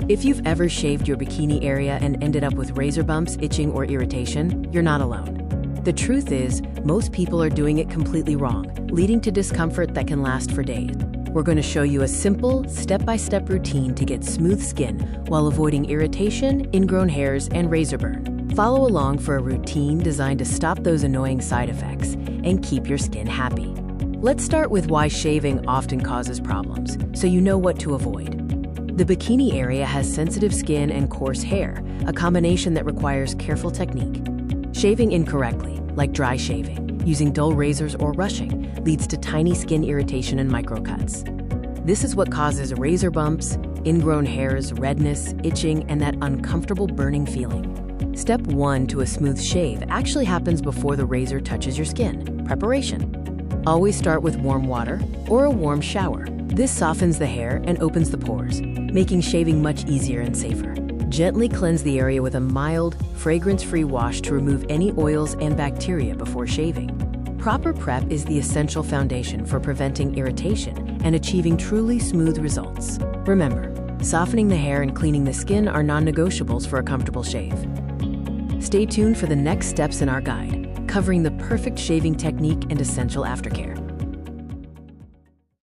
If you've ever shaved your bikini area and ended up with razor bumps, itching, or irritation, you're not alone. The truth is, most people are doing it completely wrong, leading to discomfort that can last for days. We're going to show you a simple, step-by-step routine to get smooth skin while avoiding irritation, ingrown hairs, and razor burn. Follow along for a routine designed to stop those annoying side effects and keep your skin happy. Let's start with why shaving often causes problems, so you know what to avoid. The bikini area has sensitive skin and coarse hair, a combination that requires careful technique. Shaving incorrectly, like dry shaving, using dull razors or rushing, leads to tiny skin irritation and microcuts. This is what causes razor bumps, ingrown hairs, redness, itching, and that uncomfortable burning feeling. Step 1 to a smooth shave actually happens before the razor touches your skin: preparation. Always start with warm water or a warm shower. This softens the hair and opens the pores, making shaving much easier and safer. Gently cleanse the area with a mild, fragrance-free wash to remove any oils and bacteria before shaving. Proper prep is the essential foundation for preventing irritation and achieving truly smooth results. Remember, softening the hair and cleaning the skin are non-negotiables for a comfortable shave. Stay tuned for the next steps in our guide, covering the perfect shaving technique and essential aftercare.